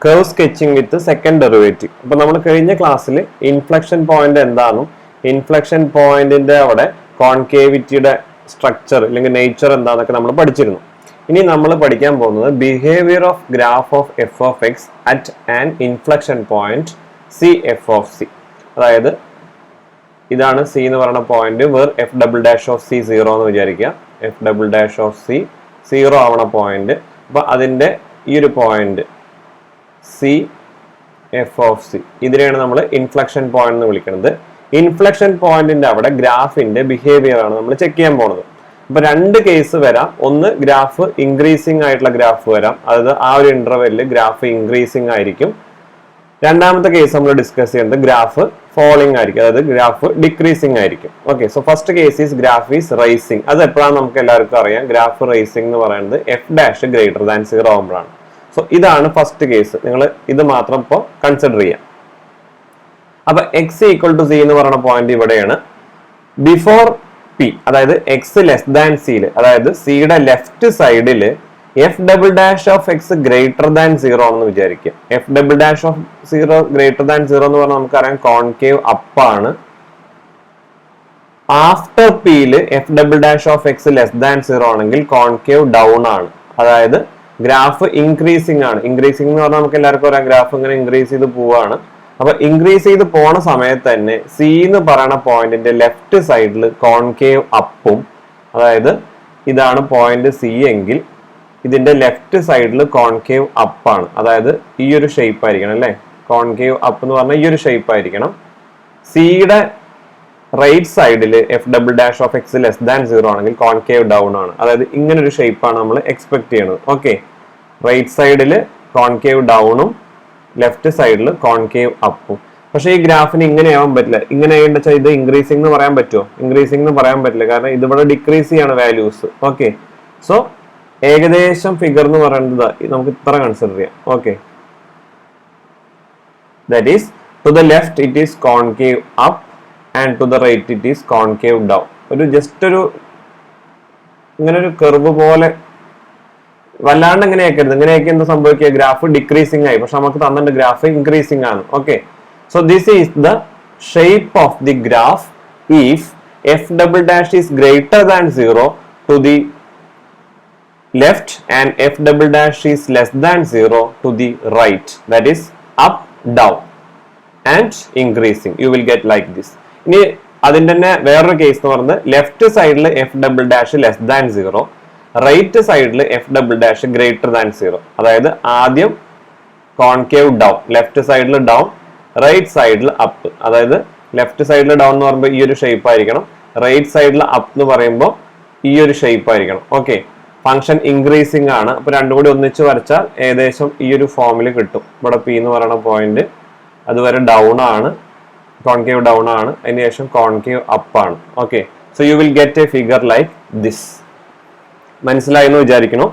Curve sketching വിത്ത് second derivative. അപ്പൊ നമ്മൾ കഴിഞ്ഞ ക്ലാസ്സിൽ ഇൻഫ്ലക്ഷൻ പോയിന്റ് എന്താണെന്നും ഇൻഫ്ലക്ഷൻ പോയിന്റിന്റെ അവിടെ കോൺകേവിറ്റിയുടെ സ്ട്രക്ചർ അല്ലെങ്കിൽ നേച്ചർ എന്താണെന്നൊക്കെ നമ്മൾ പഠിച്ചിരുന്നു. ഇനി നമ്മൾ പഠിക്കാൻ പോകുന്നത് behaviour of graph of F of X at an inflection point C F of C. അതായത് ഇതാണ് സി എന്ന് പറയുന്ന point where F double dash of C 0 എന്ന് വിചാരിക്കുക. F double dash of C 0 ആവണ പോയിന്റ്. അപ്പൊ അതിന്റെ ഈ ഒരു point C F of C ഇതിനെയാണ് നമ്മൾ ഇൻഫ്ലക്ഷൻ പോയിന്റ് എന്ന് വിളിക്കുന്നത്. ഇൻഫ്ലക്ഷൻ പോയിന്റിന്റെ അവിടെ ഗ്രാഫിന്റെ ബിഹേവിയർ ആണ് നമ്മൾ ചെക്ക് ചെയ്യാൻ പോകുന്നത്. അപ്പൊ രണ്ട് കേസ് വരാം. ഒന്ന് ഗ്രാഫ് ഇൻക്രീസിങ് ആയിട്ടുള്ള ഗ്രാഫ് വരാം, അതായത് ആ ഒരു ഇന്റർവെല്ലിൽ ഗ്രാഫ് ഇൻക്രീസിങ് ആയിരിക്കും. രണ്ടാമത്തെ കേസ് നമ്മൾ ഡിസ്കസ് ചെയ്യുന്നത് ഗ്രാഫ് ഫോളിംഗ് ആയിരിക്കും, അതായത് ഗ്രാഫ് ഡിക്രീസിങ് ആയിരിക്കും. Okay, so first case is graph is rising. അത് എപ്പോഴാണ് നമുക്ക് എല്ലാവർക്കും അറിയാം. ഗ്രാഫ് റൈസിങ് എന്ന് പറയുന്നത് എഫ് ഡാഷ് ഗ്രേറ്റർ ദാൻ 0 ആകുമ്പോഴാണ്. സോ ഇതാണ് ഫസ്റ്റ് കേസ്. നിങ്ങൾ ഇത് മാത്രം ഇപ്പോൾ കൺസിഡർ ചെയ്യാം. അപ്പൊ എക്സ് ഈക്വൽ ടു സി എന്ന് പറയുന്ന പോയിന്റ് ഇവിടെയാണ്. ബിഫോർ പി, അതായത് എക്സ് ലെസ് ദാൻ സിയിൽ, അതായത് സിയുടെ ലെഫ്റ്റ് സൈഡില് F double dash of X greater than 0 ആണെന്ന് വിചാരിക്കുക. F double dash of 0 greater than 0 എന്ന് പറഞ്ഞാൽ നമുക്കറിയാം കോൺകേവ് അപ്പ് ആണ്. ആഫ്റ്റർ പിയില് F double dash of X less than 0 ആണെങ്കിൽ കോൺകേവ് ഡൗൺ ആണ്. അതായത് ഗ്രാഫ് ഇൻക്രീസിങ് ആണ്. ഇൻക്രീസിംഗ് എന്ന് പറഞ്ഞാൽ നമുക്ക് എല്ലാവർക്കും അറിയാം ഗ്രാഫ് ഇങ്ങനെ ഇൻക്രീസ് ചെയ്ത് പോവാണ്. അപ്പൊ ഇൻക്രീസ് ചെയ്ത് പോണ സമയത്ത് തന്നെ സി എന്ന് പറയുന്ന പോയിന്റിന്റെ ലെഫ്റ്റ് സൈഡിൽ കോൺകേവ് അപ്പും, അതായത് ഇതാണ് പോയിന്റ് സി എങ്കിൽ ഇതിന്റെ ലെഫ്റ്റ് സൈഡിൽ കോൺകേവ് അപ്പാണ്. അതായത് ഈ ഒരു ഷേപ്പ് ആയിരിക്കണം അല്ലെ. കോൺകേവ് അപ്പ് എന്ന് പറഞ്ഞാൽ ഈ ഒരു ഷേപ്പ് ആയിരിക്കണം. സിയുടെ റൈറ്റ് സൈഡിൽ F double dash of X less than 0 ആണെങ്കിൽ കോൺകേവ് ഡൗൺ ആണ്. അതായത് ഇങ്ങനെ ഒരു ഷേപ്പാണ് നമ്മൾ എക്സ്പെക്ട് ചെയ്യുന്നത്. ഓക്കെ, റൈറ്റ് സൈഡിൽ കോൺകേവ് ഡൗണും ലെഫ്റ്റ് സൈഡിൽ കോൺകേവ് അപ്പും. പക്ഷേ ഈ ഗ്രാഫിന് ഇങ്ങനെ ആവാൻ പറ്റില്ല. ഇങ്ങനെ ആയിട്ട് ഇത് ഇൻക്രീസിംഗ് എന്ന് പറയാൻ പറ്റുമോ? ഇൻക്രീസിംഗ് എന്ന് പറയാൻ പറ്റില്ല, കാരണം ഇതിവിടെ ഡിക്രീസ് ചെയ്യാണ് വാല്യൂസ്. ഓക്കെ, സോ ഏകദേശം ഫിഗർ എന്ന് പറയുന്നത് നമുക്ക് ഇത്ര കൺസിഡർ ചെയ്യാം. Okay, that is to the left it is concave up and to the right it is concave down. ഒരു ജസ്റ്റ് ഒരു ഇങ്ങനെ ഒരു കർവ് പോലെ വല്ലാണ്ട് എങ്ങനെയാക്കരുത്. ഇങ്ങനെയൊക്കെ എന്ത് സംഭവിക്കുക, ഗ്രാഫ് ഡിക്രീസിംഗ് ആയി, പക്ഷെ നമുക്ക് തന്നിട്ട് ഗ്രാഫ് ഇൻക്രീസിംഗ് ആണ്. Okay, so this is the shape of the graph if f double dash is greater than 0 to the left and f double dash is less than 0 to the right, that is up, down and increasing. You will get like this. ഇനി അതിന്റെ തന്നെ വേറൊരു case എന്ന് പറയുന്നത് left സൈഡിൽ F double dash less than 0, right സൈഡിൽ F double dash greater than 0. അതായത് ആദ്യം കോൺകേവ് ഡൗൺ, ലെഫ്റ്റ് സൈഡിൽ ഡൗൺ, റൈറ്റ് സൈഡിൽ അപ്പ്. അതായത് ലെഫ്റ്റ് സൈഡിൽ ഡൗൺ എന്ന് പറയുമ്പോൾ ഈ ഒരു ഷേപ്പ് ആയിരിക്കണം, റൈറ്റ് സൈഡിൽ അപ്പ് എന്ന് പറയുമ്പോൾ ഈ ഒരു ഷേപ്പ് ആയിരിക്കണം. ഓക്കെ, ഫംഗ്ഷൻ ഇൻക്രീസിംഗ് ആണ്. അപ്പൊ രണ്ടും കൂടി ഒന്നിച്ച് വരച്ചാൽ ഏകദേശം ഈ ഒരു ഫോമിൽ കിട്ടും. ഇവിടെ പി എന്ന് പറയുന്ന പോയിന്റ് അതുവരെ ഡൗൺ ആണ്, കോൺകേവ് ഡൗൺ ആണ്, അതിനുശേഷം കോൺകേവ് അപ്പ് ആണ്. Okay, so you will get A figure like this. മനസ്സിലായി എന്ന് വിചാരിക്കണോ?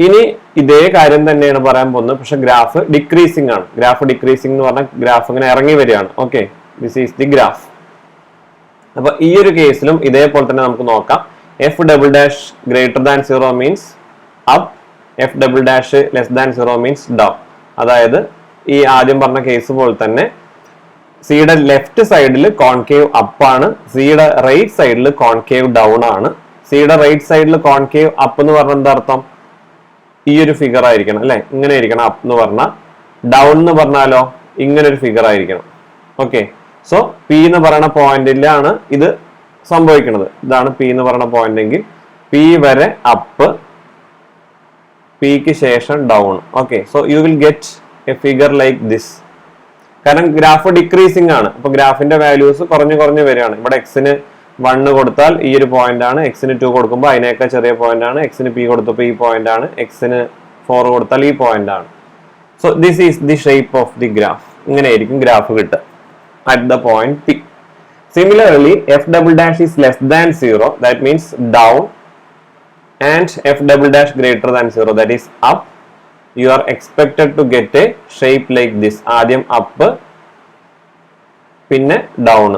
ഇനി ഇതേ കാര്യം തന്നെയാണ് പറയാൻ പോകുന്നത്, പക്ഷെ ഗ്രാഫ് ഡിക്രീസിംഗ് ആണ്. ഗ്രാഫ് ഡിക്രീസിംഗ് എന്ന് പറഞ്ഞാൽ ഗ്രാഫ് ഇങ്ങനെ ഇറങ്ങി വരികയാണ്. Okay, this is the graph. അപ്പൊ ഈ ഒരു കേസിലും ഇതേപോലെ തന്നെ നമുക്ക് നോക്കാം. F double dash greater than 0 means up, F double dash less than 0 means down. അതായത് ഈ ആദ്യം പറഞ്ഞ കേസ് പോലെ തന്നെ സിയുടെ ലെഫ്റ്റ് സൈഡിൽ കോൺകേവ് അപ്പ് ആണ്, സിയുടെ റൈറ്റ് സൈഡിൽ കോൺകേവ് ഡൗൺ ആണ്. സിയുടെ റൈറ്റ് സൈഡിൽ കോൺകേവ് അപ്പ് എന്ന് പറഞ്ഞാൽ എന്താ അർത്ഥം? ഈ ഒരു ഫിഗർ ആയിരിക്കണം അല്ലെ, ഇങ്ങനെ ആയിരിക്കണം അപ്പ് എന്ന് പറഞ്ഞാൽ. ഡൗൺ എന്ന് പറഞ്ഞാലോ ഇങ്ങനെ ഒരു ഫിഗർ ആയിരിക്കണം. ഓക്കെ, സോ പി എന്ന് പറയുന്ന പോയിന്റിലാണ് ഇത് സംഭവിക്കുന്നത്. ഇതാണ് പി എന്ന് പറയുന്ന പോയിന്റ് എങ്കിൽ പി വരെ അപ്പ്, പിക്ക് ശേഷം down. Okay, so you will get A figure like this. കാരണം ഗ്രാഫ് ഡിക്രീസിംഗ് ആണ്. അപ്പൊ ഗ്രാഫിന്റെ വാല്യൂസ് കുറഞ്ഞു കുറഞ്ഞു വരികയാണ്. ഇവിടെ എക്സിന് 1 കൊടുത്താൽ ഈ ഒരു പോയിന്റ് ആണ്, എക്സിന് 2 കൊടുക്കുമ്പോൾ അതിനേക്കാൾ ചെറിയ പോയിന്റ് ആണ്, എക്സിന് പി കൊടുത്തപ്പോൾ ഈ പോയിന്റ് ആണ്, എക്സിന് 4 കൊടുത്താൽ ഈ പോയിന്റ് ആണ്. So this is the shape of the graph. ഇങ്ങനെയായിരിക്കും ഗ്രാഫ് കിട്ടുക at the point P. Similarly, f double dash is less than 0, that means down, and f double dash greater than 0, that is up. You are expected to get a shape like this. ആദ്യം up, പിന്നെ down.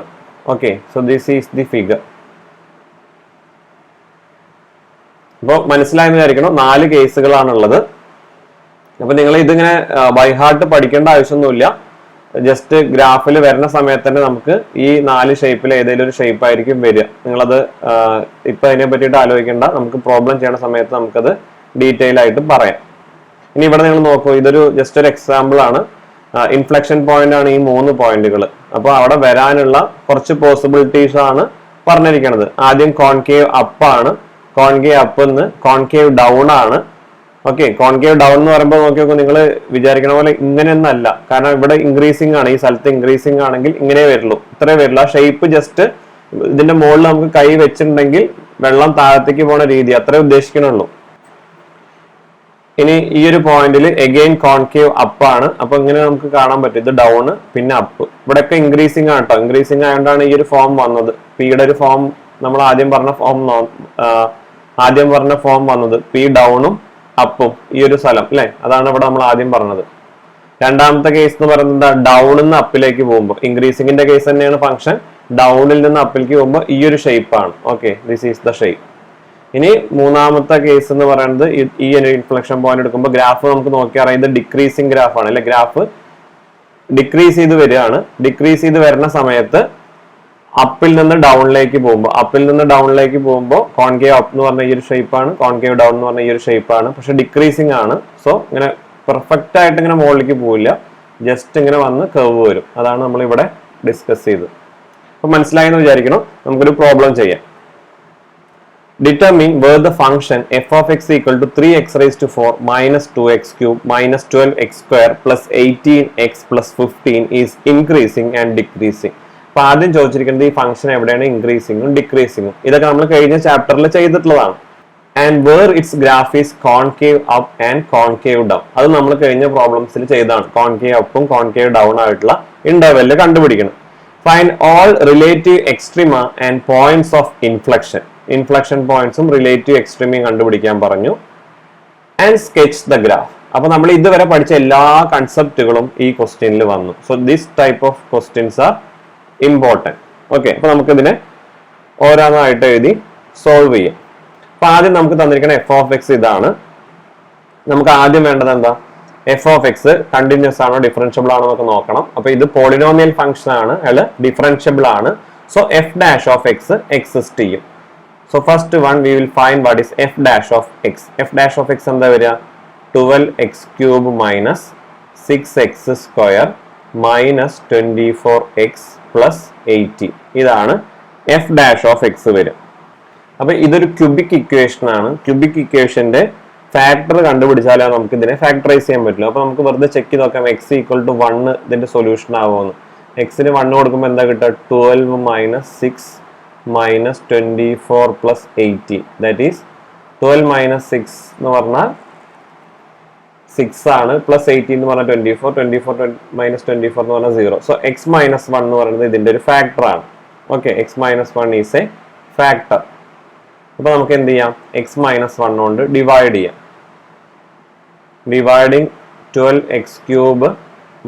Okay, so this is the figure. അപ്പോൾ മനസ്സിലായെന്ന് വിചാരിക്കണം. 4 കേസുകളാണുള്ളത്. അപ്പൊ നിങ്ങൾ ഇതിങ്ങനെ by heart പഠിക്കേണ്ട ആവശ്യമൊന്നുമില്ല. ജസ്റ്റ് ഗ്രാഫിൽ വരുന്ന സമയത്ത് തന്നെ നമുക്ക് ഈ 4 ഷേപ്പിൽ ഏതെങ്കിലും ഒരു ഷേപ്പ് ആയിരിക്കും വരിക. നിങ്ങളത് ഇപ്പൊ അതിനെ പറ്റിയിട്ട് ആലോചിക്കേണ്ട. നമുക്ക് പ്രോബ്ലം ചെയ്യുന്ന സമയത്ത് നമുക്കത് ഡീറ്റെയിൽ ആയിട്ട് പറയാം. ഇനി ഇവിടെ നിങ്ങൾ നോക്കൂ, ഇതൊരു ജസ്റ്റ് ഒരു എക്സാമ്പിൾ ആണ്. ഇൻഫ്ലക്ഷൻ പോയിന്റ് ആണ് ഈ 3 പോയിന്റുകൾ. അപ്പൊ അവിടെ വരാനുള്ള കുറച്ച് പോസിബിലിറ്റീസ് ആണ് പറഞ്ഞിരിക്കുന്നത്. ആദ്യം കോൺകേവ് അപ്പ് ആണ്, കോൺകേവ് അപ്പ് നിന്ന് കോൺകേവ് ഡൗൺ ആണ്. ഓക്കെ, കോൺകേവ് ഡൗൺ എന്ന് പറയുമ്പോൾ നോക്കിയോക്കൂ, നിങ്ങൾ വിചാരിക്കണ പോലെ ഇങ്ങനെയൊന്നല്ല. കാരണം ഇവിടെ ഇൻക്രീസിംഗ് ആണ്, ഈ സ്ഥലത്ത് ഇൻക്രീസിംഗ് ആണെങ്കിൽ ഇങ്ങനെ വരുള്ളൂ, ഇത്രേ വരില്ല. ഷേപ്പ് ജസ്റ്റ് ഇതിന്റെ മുകളിൽ നമുക്ക് കൈ വെച്ചിട്ടുണ്ടെങ്കിൽ വെള്ളം താഴത്തേക്ക് പോണ രീതി അത്രേ ഉദ്ദേശിക്കണുള്ളൂ. ഇനി ഈ ഒരു പോയിന്റിൽ എഗെയിൻ കോൺകേവ് അപ്പ് ആണ്. അപ്പൊ ഇങ്ങനെ നമുക്ക് കാണാൻ പറ്റും, ഇത് ഡൗൺ പിന്നെ അപ്പ്. ഇവിടെയൊക്കെ ഇൻക്രീസിംഗ് ആണ് കേട്ടോ. ഇൻക്രീസിംഗ് ആയതുകൊണ്ടാണ് ഈ ഒരു ഫോം വന്നത്. പിയുടെ ഒരു ഫോം നമ്മൾ ആദ്യം പറഞ്ഞ ഫോം വന്നത് പി ഡൗണും അപ്പും ഈ ഒരു സ്ഥലം അല്ലെ, അതാണ് ഇവിടെ നമ്മൾ ആദ്യം പറഞ്ഞത്. രണ്ടാമത്തെ കേസ് എന്ന് പറയുന്നത് ഡൗണിൽ നിന്ന് അപ്പിലേക്ക് പോകുമ്പോൾ, ഇൻക്രീസിംഗിന്റെ കേസ് തന്നെയാണ് ഫംഗ്ഷൻ. ഡൗണിൽ നിന്ന് അപ്പിലേക്ക് പോകുമ്പോൾ ഈ ഒരു ഷേപ്പ് ആണ്. Okay, this is the shape. ഇനി മൂന്നാമത്തെ കേസ് എന്ന് പറയുന്നത് ഈ ഒരു ഇൻഫ്ലക്ഷൻ പോയിന്റ് എടുക്കുമ്പോൾ ഗ്രാഫ് നമുക്ക് നോക്കിയാൽ ഇത് ഡിക്രീസിംഗ് ഗ്രാഫ് ആണ് അല്ലെ. ഗ്രാഫ് ഡിക്രീസ് ചെയ്ത് വരികയാണ്. ഡിക്രീസ് ചെയ്ത് വരുന്ന സമയത്ത് അപ്പിൽ നിന്ന് ഡൗണിലേക്ക് പോകുമ്പോൾ കോൺകേവ് അപ്പ് എന്ന് പറഞ്ഞ ഈ ഒരു ഷേപ്പ് ആണ്, കോൺകേവ് ഡൗൺ എന്ന് പറഞ്ഞ ഈ ഒരു ഷേപ്പ് ആണ്. പക്ഷെ ഡിക്രീസിംഗ് ആണ്. സോ ഇങ്ങനെ പെർഫെക്റ്റ് ആയിട്ട് ഇങ്ങനെ മുകളിലേക്ക് പോവില്ല, ജസ്റ്റ് ഇങ്ങനെ വന്ന് കർവ് വരും. അതാണ് നമ്മൾ ഇവിടെ ഡിസ്കസ് ചെയ്തത്. അപ്പൊ മനസ്സിലായെന്ന് വിചാരിക്കണം. നമുക്കൊരു പ്രോബ്ലം ചെയ്യാം. Determine where the function f of x equal to 3x raised to 4 minus 2x cube minus 12x square plus 18x plus 15 is increasing and decreasing. അപ്പൊ ആദ്യം ചോദിച്ചിരിക്കുന്നത് ഈ ഫംഗ്ഷൻ എവിടെയാണ് ഇൻക്രീസിംഗും ഡിക്രീസിംഗും. ഇതൊക്കെ നമ്മൾ കഴിഞ്ഞ ചാപ്റ്ററിൽ ചെയ്തിട്ടുള്ളതാണ്. And where its graph is concave up and concave down. അത് നമ്മൾ കഴിഞ്ഞ പ്രോബ്ലംസിൽ ചെയ്തതാണ്. കോൺകേവ് അപ്പും കോൺകേവ് ഡൗൺ ആയിട്ടുള്ള ഇന്റർവെല്ല് കണ്ടുപിടിക്കണം. Find all relative extrema and points of inflection. Inflection പോയിന്റ്സും റിലേറ്റീവ് എക്സ്ട്രീമയും കണ്ടുപിടിക്കാൻ പറഞ്ഞു. And sketch the graph. അപ്പൊ നമ്മൾ ഇതുവരെ പഠിച്ച എല്ലാ കൺസെപ്റ്റുകളും ഈ ക്വസ്റ്റ്യനിൽ വന്നു. So this type of questions are important. Okay, അപ്പൊ നമുക്കിതിനെ ഓരോന്നായിട്ട് എഴുതി സോൾവ് ചെയ്യാം. അപ്പൊ ആദ്യം നമുക്ക് തന്നിരിക്കുന്ന എഫ് ഓഫ് എക്സ് ഇതാണ്. നമുക്ക് ആദ്യം വേണ്ടത് എന്താ? എഫ് ഓഫ് എക്സ് കണ്ടിന്യൂസ് ആണോ ഡിഫറൻഷ്യബിൾ ആണോ എന്നൊക്കെ നോക്കണം. അപ്പൊ ഇത് പോളിനോമിയൽ ഫംഗ്ഷൻ ആണ്, അയാൾ ഡിഫറൻഷ്യബിൾ ആണ്. So F dash of X exist ചെയ്യും. So first one we will find what is f dash of x. f dash of x എന്താ വരിക? 12x cube minus 6x square minus 24x plus 80. ഇതാണ് f dash of x വരിക. അപ്പൊ ഇതൊരു cubic equation ആണ്. Cubic ഇക്വേഷന്റെ factor കണ്ടുപിടിച്ചാലേ നമുക്ക് ഇതിനെ ഫാക്ടറൈസ് ചെയ്യാൻ പറ്റില്ല. അപ്പൊ നമുക്ക് വെറുതെ ചെക്ക് ചെയ്ത് നോക്കാം x ഈക്വൽ ടു 1 ഇതിന്റെ സൊല്യൂഷൻ ആവുമെന്ന്. എക്സിന് 1 കൊടുക്കുമ്പോൾ എന്താ കിട്ടുക? 12 minus 6 minus 24 plus 80. That is 12 minus 6 എന്ന് പറഞ്ഞാൽ 6 ആണ്, പ്ലസ് 18 എന്ന് പറഞ്ഞാൽ 24 minus 24 എന്ന് പറഞ്ഞാൽ 0. സോ x minus 1 എന്ന് പറയുന്നത് ഇതിന്റെ ഒരു ഫാക്ടർ ആണ്. Okay, x minus 1 is A factor. അപ്പൊ നമുക്ക് എന്ത് ചെയ്യാം? x minus 1 കൊണ്ട് ഡിവൈഡ് ചെയ്യാം. Dividing 12x cube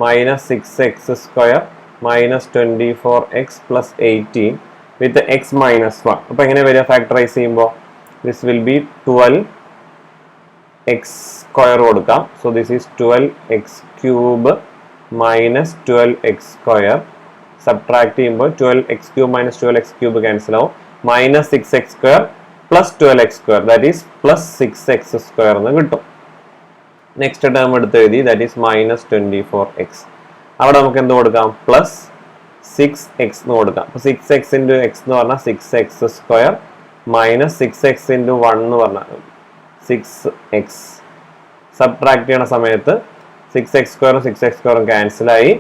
minus 6x square minus 24x plus 18 with x minus 1. അപ്പൊ എങ്ങനെ വരിക ഫാക്ടറൈസ് ചെയ്യുമ്പോൾ? This will be 12x square കൊടുക്കാം. So this is 12x cube minus 12x square. Subtract ചെയ്യുമ്പോൾ 12x cube minus 12x cube cancel ആവും. Minus 6x square plus 12x square, that is plus 6x square എന്ന് കിട്ടും. Next term എടുത്ത് എഴുതി, that is minus 24x. അവിടെ നമുക്ക് എന്ത് കൊടുക്കാം? പ്ലസ് 6x എന്ന് കൊടുക്കാം. അപ്പൊ 6x ഇൻറ്റു എക്സ് എന്ന് പറഞ്ഞാൽ 6x square minus 6x into 1 എന്ന് പറഞ്ഞാൽ 6x. സബ്ട്രാക്ട് ചെയ്യണ സമയത്ത് 6x സ്ക്വയറും 6x സ്ക്വയറും ക്യാൻസലായി.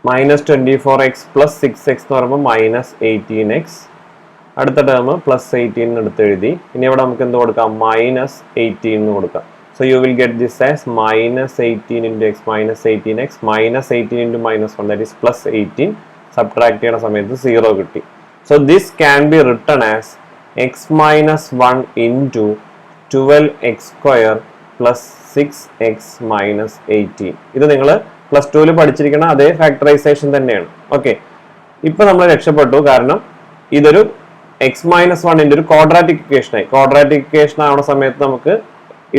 മൈനസ് 24x പ്ലസ് 6x എന്ന് പറയുമ്പോൾ മൈനസ് 18x. അടുത്ത ടേം പ്ലസ് 18 എടുത്ത് എഴുതി. ഇനി ഇവിടെ നമുക്ക് എന്ത് കൊടുക്കാം? മൈനസ് 18 എന്ന് കൊടുക്കാം. So you will get this as minus 18 into x minus 18x minus 18 into minus 1, that is plus 18. Subtract ചെയ്യണ സമയത്ത് 0 കിട്ടി. So this can be written as x minus 1 into 12x square plus 6x minus 18. ഇത് നിങ്ങൾ plus 2 പഠിച്ചിരിക്കുന്ന അതേ factorisation തന്നെയാണ്. Okay, ഇപ്പൊ നമ്മൾ രക്ഷപ്പെട്ടു. കാരണം ഇതൊരു എക്സ് മൈനസ് 1 ഒരു ക്വാഡ്രാറ്റിക് ഇക്വേഷൻ ആയി. ക്വാഡ്രാറ്റിക് ഇക്വേഷൻ ആവുന്ന സമയത്ത് നമുക്ക്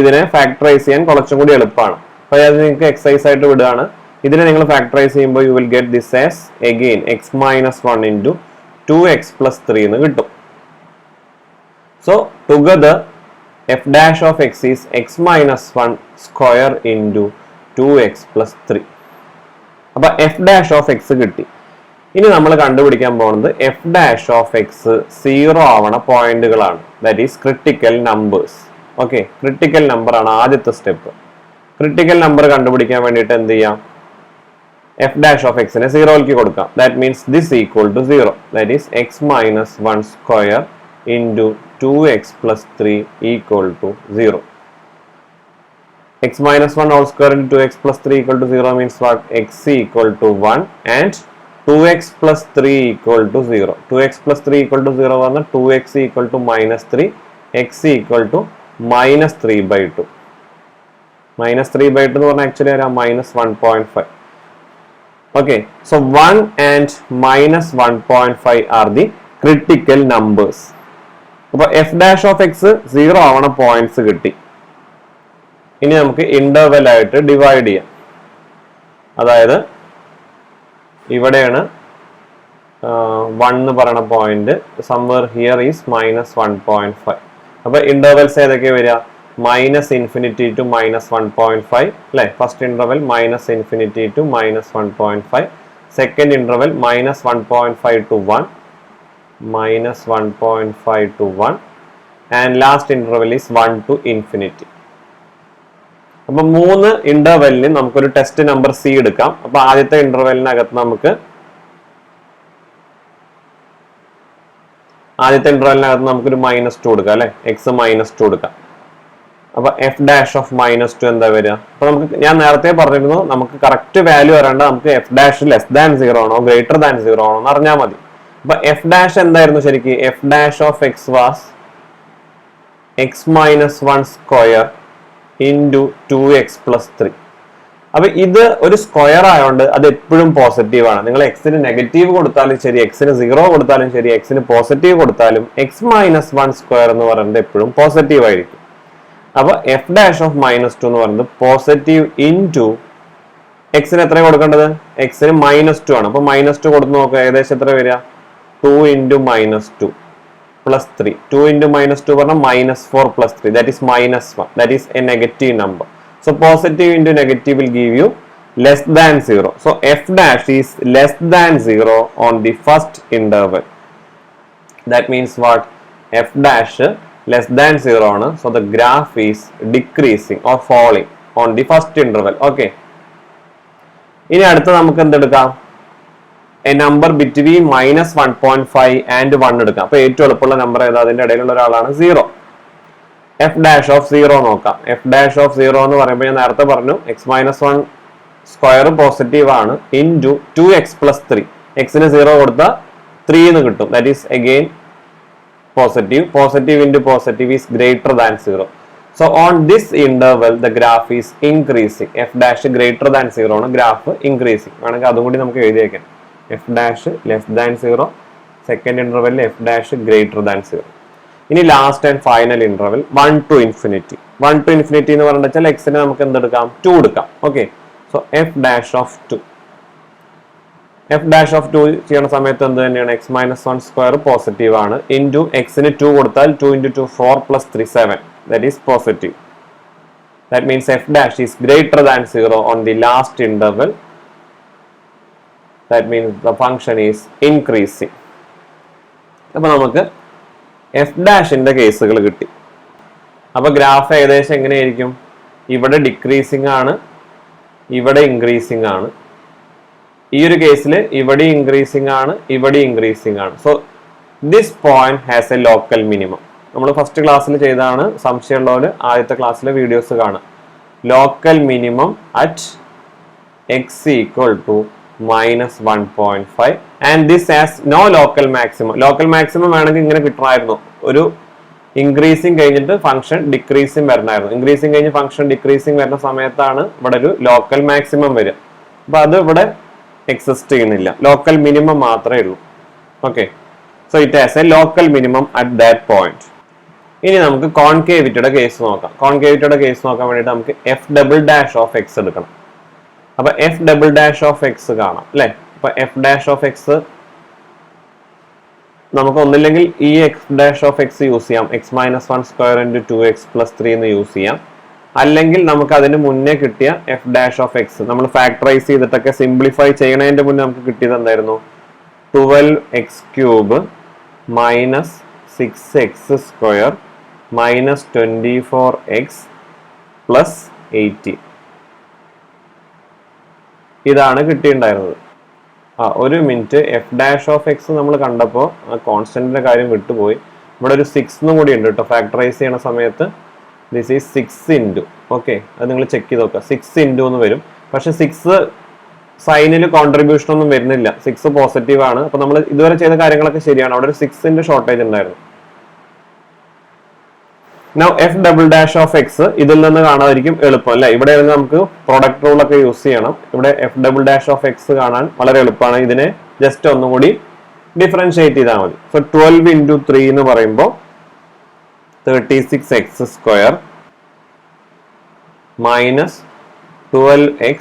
ഇതിനെ ഫാക്ടറൈസ് ചെയ്യാൻ കുറച്ചും കൂടി എളുപ്പമാണ്. അപ്പോൾ അത് നിങ്ങൾക്ക് എക്സസൈസ് ആയിട്ട് വിടുകയാണ്. ഇതിനെ നിങ്ങൾ ഫാക്ടറൈസ് ചെയ്യുമ്പോൾ U will get this as again X minus 1 into 2x plus 3 എന്ന് കിട്ടും. So together F dash of X is x minus 1 square into 2x plus 3. അപ്പൊ എഫ് ഡാഷ് ഓഫ് എക്സ് കിട്ടി. ഇനി നമ്മൾ കണ്ടുപിടിക്കാൻ പോകുന്നത് എഫ് ഡാഷ് ഓഫ് എക്സ് 0 ആവണ പോയിന്റുകളാണ്. That is critical numbers. Okay, critical number ആണ് ആദ്യത്തെ സ്റ്റെപ്പ്. ക്രിട്ടിക്കൽ നമ്പർ കണ്ടുപിടിക്കാൻ വേണ്ടിയിട്ട് എന്ത് ചെയ്യാം? എഫ് ഡാഷ് ഓഫ് എക്സിനെ 0ക്ക് കൊടുക്കാം. That means this equal to 0. That is x minus 1 square into 2x plus 3 equal to 0. x minus 1 whole square into 2x plus 3 equal to 0 means what? X equal to 1 and 2x plus 3 equal to 0. 2x plus 3 equal to 0 ആണ്. 2x equal to minus 3. x equal to minus 3 by 2. Minus 3 by 2 എന്ന് പറഞ്ഞാൽ actually ഒരു minus 1.5. Okay, so 1 and minus 1.5 are the critical numbers. അപ്പോൾ f dash of x 0 ആവണ points കിട്ടി. ഇനി നമുക്ക് interval ആയിട്ട് ഡിവൈഡ് ചെയ്യാം. അതായത് ഇവിടെയാണ് 1 എന്ന് പറയുന്ന point, somewhere here is minus 1.5. അപ്പൊ ഇന്റർവെൽസ് ഏതൊക്കെ വരിക? മൈനസ് ഇൻഫിനിറ്റി ടു മൈനസ് 1.5 അല്ലെ? First interval minus infinity to minus 1.5, second interval minus 1.5 to 1, minus 1.5 to 1, and last interval is 1 to infinity. അപ്പൊ 3 ഇന്റർവെല്ലിന് നമുക്കൊരു ടെസ്റ്റ് നമ്പർ സി എടുക്കാം. അപ്പൊ ആദ്യത്തെ ഇന്റർവെല്ലിനകത്ത് നമുക്ക് നമുക്കൊരു -2 കൊടുക്കാം അല്ലെ? എക്സ് -2 കൊടുക്കാം. അപ്പൊ എഫ് ഡാഷ് ഓഫ് -2 എന്താ വരിക? അപ്പൊ നമുക്ക് ഞാൻ നേരത്തെ പറഞ്ഞിരുന്നു, നമുക്ക് കറക്റ്റ് വാല്യൂ വരേണ്ട, നമുക്ക് എഫ് ഡാഷ് ലെസ് ദാൻ 0 ആണോ ഗ്രേറ്റർ ദാൻ 0 ആണോ എന്ന് അറിഞ്ഞാൽ മതി. അപ്പൊ എഫ് ഡാഷ് എന്തായിരുന്നു ശരിക്കും? F dash of X was X minus 1 square into 2x plus 3. അപ്പൊ ഇത് ഒരു സ്ക്വയർ ആയതുകൊണ്ട് അത് എപ്പോഴും പോസിറ്റീവ് ആണ്. നിങ്ങൾ എക്സിന് നെഗറ്റീവ് കൊടുത്താലും ശരി, എക്സിന് 0 കൊടുത്താലും ശരി, എക്സിന് പോസിറ്റീവ് കൊടുത്താലും എക്സ് മൈനസ് 1 സ്ക്വയർ എന്ന് പറയുന്നത് എപ്പോഴും പോസിറ്റീവ് ആയിരിക്കും. അപ്പൊ എഫ് ഡാഷ് ഓഫ് -2 എന്ന് പറയുന്നത് പോസിറ്റീവ് ഇൻറ്റു എക്സിന് എത്ര കൊടുക്കേണ്ടത്? എക്സിന് -2 ആണ്. അപ്പൊ -2 കൊടുത്ത് നോക്കുക, ഏകദേശം എത്ര വരിക? 2 ഇൻറ്റു -2 plus 3. 2 into -2 പറഞ്ഞാൽ -4 plus 3, that is -1. That is a negative number. So positive into negative will give you less than 0. So f dash is less than 0 on the first interval. That means what? F dash less than 0 ആണ്. So the graph is decreasing or falling on the first interval. Okay. ഇനി അടുത്ത നമുക്ക് എന്തെടുക്കാം? A number between -1.5 and 1 എടുക്കാം. അപ്പൊ ഏറ്റവും എളുപ്പമുള്ള number ഏതാ? അതിന്റെ ഇടയിലുള്ള ഒരാളാണ് 0. എഫ് ഡാഷ് ഓഫ് 0 നോക്കാം. എഫ് ഡാഷ് ഓഫ് 0 എന്ന് പറയുമ്പോൾ ഞാൻ നേരത്തെ പറഞ്ഞു എക്സ് മൈനസ് 1 സ്ക്വയർ പോസിറ്റീവ് ആണ് ഇൻറ്റു 2x plus 3. എക്സിന് 0 കൊടുത്താൽ 3 എന്ന് കിട്ടും. That is again positive. Positive into positive is greater than 0. So on this interval the graph is increasing. F dash greater than 0 ആണ്, ഗ്രാഫ് ഇൻക്രീസിങ്. വേണമെങ്കിൽ അതും കൂടി നമുക്ക് എഴുതിയേക്കാം. F dash less than 0, second interval F dash greater than 0. ഇനി last and final interval 1 to infinity. 1 to infinity എന്ന് പറഞ്ഞാൽ എക്സിന് നമുക്ക് എന്തെടുക്കാം? 2 എടുക്കാം. Okay, so F dash of 2. F dash of 2 ചെയ്യുന്ന സമയത്ത് എന്ത് തന്നെയാണ്? എക്സ് മൈനസ് 1 സ്ക്വയർ പോസിറ്റീവ് ആണ് ഇൻറ്റു എക്സിന് 2 കൊടുത്താൽ 2 into 2 4 plus 3 7. That is positive. That means F dash is greater than 0 on the last interval. That means the function is increasing. അപ്പൊ നമുക്ക് F ഡാഷിന്റെ കേസുകൾ കിട്ടി. അപ്പൊ ഗ്രാഫ് ഏകദേശം എങ്ങനെയായിരിക്കും? ഇവിടെ ഡിക്രീസിങ് ആണ്, ഇവിടെ ഇൻക്രീസിങ് ആണ്. ഈ ഒരു കേസിൽ ഇവിടെ ഇൻക്രീസിങ് ആണ്, ഇവിടെ ഇൻക്രീസിങ് ആണ്. So this point has a local minimum. നമ്മൾ ഫസ്റ്റ് ക്ലാസ്സിൽ ചെയ്താണ്. സംശയമുള്ളവർ ആദ്യത്തെ ക്ലാസ്സിലെ വീഡിയോസ് കാണാം. Local minimum at x equal to -1.5 and this has no local maximum. Local maximum വേണമെങ്കിൽ ഇങ്ങനെ കിട്ടണമായിരുന്നു. ഒരു ഇൻക്രീസിങ് കഴിഞ്ഞിട്ട് ഫംഗ്ഷൻ ഡിക്രീസിങ് വരണമായിരുന്നു. ഇൻക്രീസിങ് കഴിഞ്ഞ് ഫംഗ്ഷൻ ഡിക്രീസിങ് വരുന്ന സമയത്താണ് ഇവിടെ ഒരു ലോക്കൽ മാക്സിമം വരിക. അപ്പൊ അത് ഇവിടെ എക്സിസ്റ്റ് ചെയ്യുന്നില്ല. ലോക്കൽ മിനിമം മാത്രമേ ഉള്ളൂ. Okay, so it has a local minimum at that point. ഇനി നമുക്ക് കോൺകേവിറ്റിയുടെ കേസ് നോക്കാം. കോൺകേവിറ്റിയുടെ കേസ് നോക്കാൻ വേണ്ടിയിട്ട് നമുക്ക് F double dash of X എടുക്കണം. അപ്പൊ F double dash of X കാണാം അല്ലെ. അപ്പൊ എഫ് ഡാഷ് ഓഫ് എക്സ് നമുക്ക് ഒന്നില്ലെങ്കിൽ ഈ X dash of X use ചെയ്യാം, X minus one square into 2x+3 എന്ന് യൂസ് ചെയ്യാം. അല്ലെങ്കിൽ നമുക്ക് അതിന് മുന്നേ കിട്ടിയ എഫ് ഡാഷ് ഓഫ് എക്സ് നമ്മൾ ഫാക്ടറൈസ് ചെയ്തിട്ടൊക്കെ സിംപ്ലിഫൈ ചെയ്യണതിന്റെ മുന്നേ നമുക്ക് കിട്ടിയത് എന്തായിരുന്നു? 12x³ minus 6x² minus 24x plus 80 ഇതാണ് കിട്ടിയിട്ടുണ്ടായിരുന്നത്. ഒരു minute, F dash of X നമ്മൾ കണ്ടപ്പോൾ ആ കോൺസ്റ്റന്റിന്റെ കാര്യം വിട്ടുപോയി. ഇവിടെ ഒരു 6 കൂടി ഉണ്ട് കേട്ടോ. ഫാക്ടറൈസ് ചെയ്യണ സമയത്ത് ദിസ് ഈസ് 6 ഇൻറ്റു, ഓക്കെ, അത് നിങ്ങൾ ചെക്ക് ചെയ്ത് നോക്കുക. 6 ഇൻറ്റു എന്ന് വരും. പക്ഷെ 6 സൈനിൽ കോൺട്രിബ്യൂഷൻ ഒന്നും വരുന്നില്ല. 6 പോസിറ്റീവ് ആണ്. അപ്പൊ നമ്മൾ ഇതുവരെ ചെയ്ത കാര്യങ്ങളൊക്കെ ശരിയാണ്. അവിടെ ഒരു 6ന്റെ ഷോർട്ടേജ് ഉണ്ടായിരുന്നു. Now F double dash of X ഇതിൽ നിന്ന് കാണാതിരിക്കും എളുപ്പം അല്ലെ. ഇവിടെ നമുക്ക് പ്രൊഡക്റ്റ് റൂൾ ഒക്കെ യൂസ് ചെയ്യണം. ഇവിടെ F double dash of X കാണാൻ വളരെ എളുപ്പമാണ്. ഇതിനെ ജസ്റ്റ് ഒന്നും കൂടി ഡിഫറൻഷിയേറ്റ് ചെയ്താൽ മതി. സോ 12 ഇൻറ്റു 3 എന്ന് പറയുമ്പോൾ 36x² minus 12x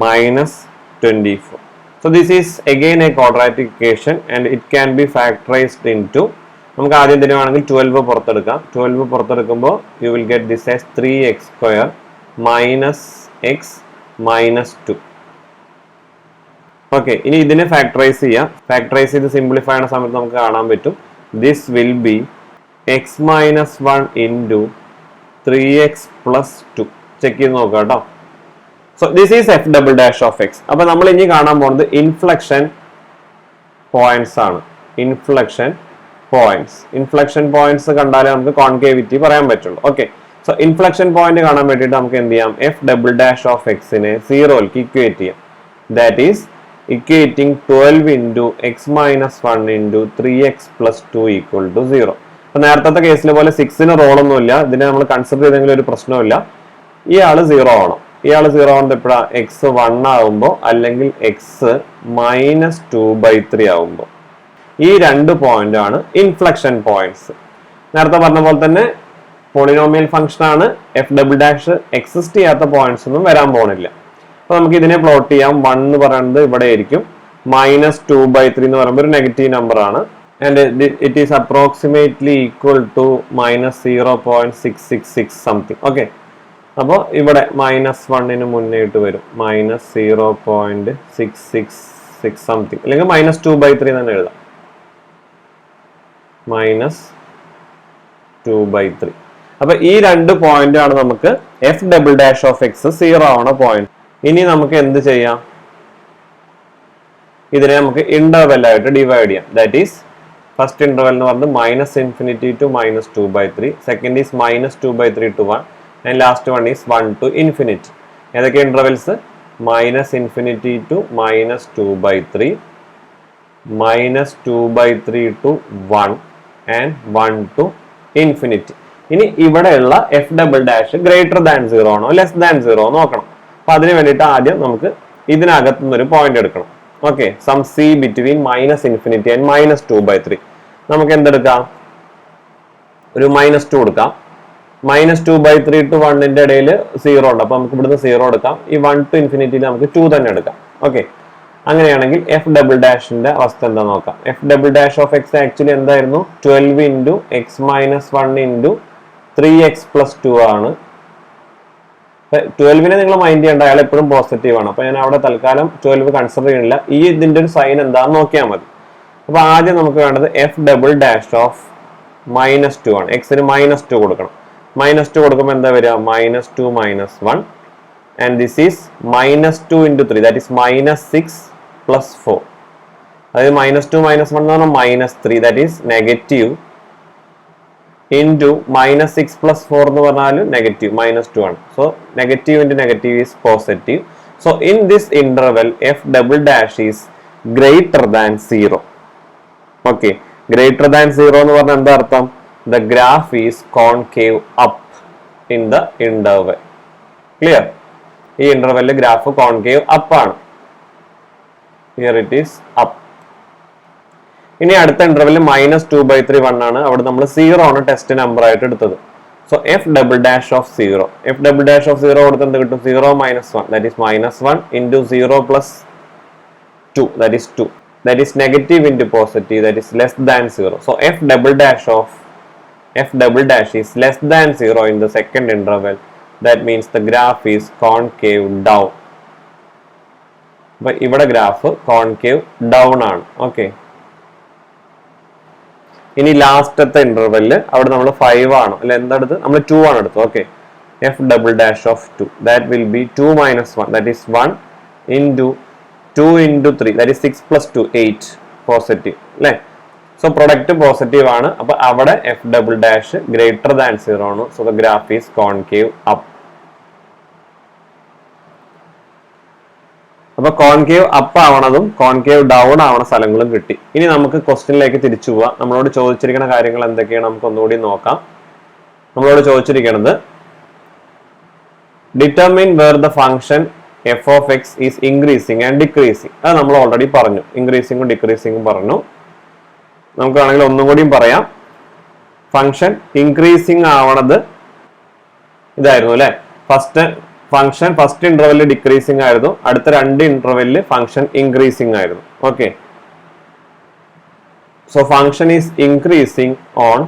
minus 24. So this is again a quadratic equation and it can be factorized into, നമുക്ക് ആദ്യം തരുവാണെങ്കിൽ 12 പുറത്തെടുക്കാം. 12 പുറത്തെടുക്കുമ്പോൾ you will get this as 3x² minus X minus 2. Okay, ഇനി ഇതിനെ ഫാക്ടറൈസ് ചെയ്യാം. ഫാക്ടറൈസ് ചെയ്ത് സിംപ്ലിഫൈ ചെയ്യുന്ന സമയത്ത് നമുക്ക് കാണാൻ പറ്റും this will B X minus 1 into 3x plus 2. Check ചെയ്ത് നോക്കാം കേട്ടോ. So this is F double dash of X. അപ്പൊ നമ്മൾ ഇനി കാണാൻ പോകുന്നത് ഇൻഫ്ലക്ഷൻ പോയിന്റ്സ് ആണ്. ഇൻഫ്ലക്ഷൻ പോയിന്റ്സ് കണ്ടാലേ നമുക്ക് കോൺകേവിറ്റി പറയാൻ പറ്റുള്ളൂ. ഓക്കെ, സോ ഇൻഫ്ലക്ഷൻ പോയിന്റ് കാണാൻ വേണ്ടിയിട്ട് നമുക്ക് എന്ത് ചെയ്യാം? എഫ് ഡബിൾ ഡാഷ് ഓഫ് എക്സിനെ 0ക്ക് ഇക്വേറ്റ് ചെയ്യാം. That is equating 12 into X minus 1 into 3x plus 2 equal to 0. അപ്പൊ നേരത്തെ കേസിലെ പോലെ 6ന് റോളൊന്നുമില്ല. ഇതിനെ നമ്മൾ കൺസിഡർ ചെയ്തെങ്കിലും ഒരു പ്രശ്നമില്ല. ഇയാള് 0 ആവണം. ഇയാള് 0 ആവുന്നത് എപ്പോഴാ? എക്സ് 1 ആവുമ്പോൾ അല്ലെങ്കിൽ എക്സ് മൈനസ് 2/3 ആവുമ്പോൾ. ഈ 2 പോയിന്റ് ആണ് ഇൻഫ്ലക്ഷൻ പോയിന്റ്സ്. നേരത്തെ പറഞ്ഞ പോലെ തന്നെ പോളിനോമിയൽ ഫംഗ്ഷൻ ആണ്. എഫ് ഡബിൾ ഡാഷ് എക്സിസ്റ്റ് ചെയ്യാത്ത പോയിന്റ്സ് ഒന്നും വരാൻ പോണില്ല. അപ്പൊ നമുക്ക് ഇതിനെ പ്ലോട്ട് ചെയ്യാം. 1 എന്ന് പറയുന്നത് ഇവിടെ ആയിരിക്കും. മൈനസ് 2/3 എന്ന് പറയുമ്പോൾ ഒരു നെഗറ്റീവ് നമ്പർ ആണ്. And it is approximately equal to minus 0.666 something. Okay, അപ്പോൾ ഇവിടെ -1ന് മുന്നേട്ട് വരും. മൈനസ് 0.666 സംതിങ്, അല്ലെങ്കിൽ മൈനസ് 2/3 തന്നെ എഴുതാം. മൈനസ് 2/3. അപ്പൊ ഈ 2 പോയിന്റ് ആണ് നമുക്ക് F double dash of X 0 ആവണ പോയിന്റ്. ഇനി നമുക്ക് എന്ത് ചെയ്യാം? ഇതിനെ നമുക്ക് ഇന്റർവെൽ ആയിട്ട് ഡിവൈഡ് ചെയ്യാം. ദാറ്റ് ഈസ് ഫസ്റ്റ് ഇന്റർവെൽ എന്ന് പറഞ്ഞത് -∞ to -2/3, second is -2/3 to 1, and last one is 1 to infinity. ഏതൊക്കെ intervals? -∞ to -2/3, -2/3 to 1, and 1 to infinity. ഇനി ഇവിടെയുള്ള F double dash greater than 0 ആണോ ലെസ് ദാൻ 0 നോക്കണം. അപ്പൊ അതിന് വേണ്ടിയിട്ട് ആദ്യം നമുക്ക് ഇതിനകത്തു നിന്നൊരു പോയിന്റ് എടുക്കണം. Okay, some C between -∞ and -2/3. നമുക്ക് എന്തെടുക്കാം? ഒരു -2 കൊടുക്കാം. -2/3 to 1ന്റെ ഇടയിൽ 0 ഉണ്ട്. അപ്പൊ നമുക്ക് ഇവിടുന്ന് 0 എടുക്കാം. ഈ 1 to infinity നമുക്ക് 2 തന്നെ എടുക്കാം. ഓക്കെ, അങ്ങനെയാണെങ്കിൽ എഫ് ഡബിൾ ഡാഷിന്റെ അവസ്ഥ എന്താ നോക്കാം. F double dash of X actually എന്തായിരുന്നു? 12 into X minus 1 into 3x plus 2 ആണ്. 12നെ നിങ്ങൾ മൈൻഡ് ചെയ്യേണ്ട, അയാൾ എപ്പോഴും പോസിറ്റീവ് ആണ്. അപ്പൊ ഞാൻ അവിടെ തൽക്കാലം 12 കൺസിഡർ ചെയ്യണില്ല. ഈ ഇതിന്റെ ഒരു സൈൻ എന്താന്ന് നോക്കിയാൽ മതി. അപ്പൊ ആദ്യം നമുക്ക് വേണ്ടത് എഫ് ഡബിൾ ഡാഷ് ഓഫ് -2 ആണ്. എക്സിന് -2 കൊടുക്കണം. -2 കൊടുക്കുമ്പോൾ എന്താ വരിക? -2 - 1, and this is -2 into 3, that is -6 plus 4. അതായത് -2 - 1 എന്ന് പറഞ്ഞാൽ -3, that is negative, into -6 plus 4 എന്ന് പറഞ്ഞാൽ നെഗറ്റീവ് -2 ആണ്. So negative into negative is positive. So in this interval f double dash is greater than 0. Okay, greater than 0 എന്ന് പറഞ്ഞാൽ എന്താ അർത്ഥം? The graph is concave up in the interval. Clear? ഈ ഇന്റർവെല്ലിൽ graph concave up ആണ്. Here it is up. ഇനി അടുത്ത interval -2/3 1 ആണ്. അവിടെ നമ്മൾ 0 ആണ് ടെസ്റ്റ് നമ്പർ ആയിട്ട് എടുത്തത്. So F double dash of 0, F double dash of 0 കൊടുത്ത് എന്ത് കിട്ടും? 0 - 1, that is -1 into 0 plus 2, that is 2, that is negative into positive, that is less than 0. So f double dash is less than 0 in the second interval. That means the graph is concave down. But ഇവിടെ graph concave down ആണ്. Okay, ഇനി ലാസ്റ്റത്തെ ഇന്റർവെല്ലിൽ അവിടെ നമ്മൾ 5 ആണ് അല്ലെ, എന്തെടുത്ത് നമ്മൾ 2 ആണ് എടുത്തത്. Okay, F double dash of 2, that will be 2 - 1, that is 1 into 2 into 3, that is 6 plus 2, 8, positive അല്ലെ. സോ പ്രൊഡക്റ്റ് പോസിറ്റീവ് ആണ്. അപ്പൊ അവിടെ F double dash greater than 0 ആണ്. So the graph is concave up. അപ്പൊ കോൺകേവ് അപ്പ് ആവണതും കോൺകേവ് ഡൗൺ ആവണ സ്ഥലങ്ങളും കിട്ടി. ഇനി നമുക്ക് ക്വസ്റ്റ്യനിലേക്ക് തിരിച്ചു പോവാം. നമ്മളോട് ചോദിച്ചിരിക്കുന്ന കാര്യങ്ങൾ എന്തൊക്കെയാണ് നമുക്ക് ഒന്നുകൂടി നോക്കാം. നമ്മളോട് ചോദിച്ചിരിക്കുന്നത് determine where the function f of x is increasing and decreasing. അത് നമ്മൾ ഓൾറെഡി പറഞ്ഞു, ഇൻക്രീസിങ്ങും ഡിക്രീസിങ്ങും പറഞ്ഞു. നമുക്ക് വേണമെങ്കിൽ ഒന്നും കൂടിയും പറയാം. ഫംഗ്ഷൻ ഇൻക്രീസിങ് ആവണത് ഇതായിരുന്നു അല്ലെ, ഫംഗ്ഷൻ ഫസ്റ്റ് ഇന്റർവെല്ലിൽ ഡിക്രീസിങ് ആയിരുന്നു, അടുത്ത 2 ഇന്റർവെല്ലിൽ ഫംഗ്ഷൻ ഇൻക്രീസിങ് ആയിരുന്നു. Okay, so function is increasing on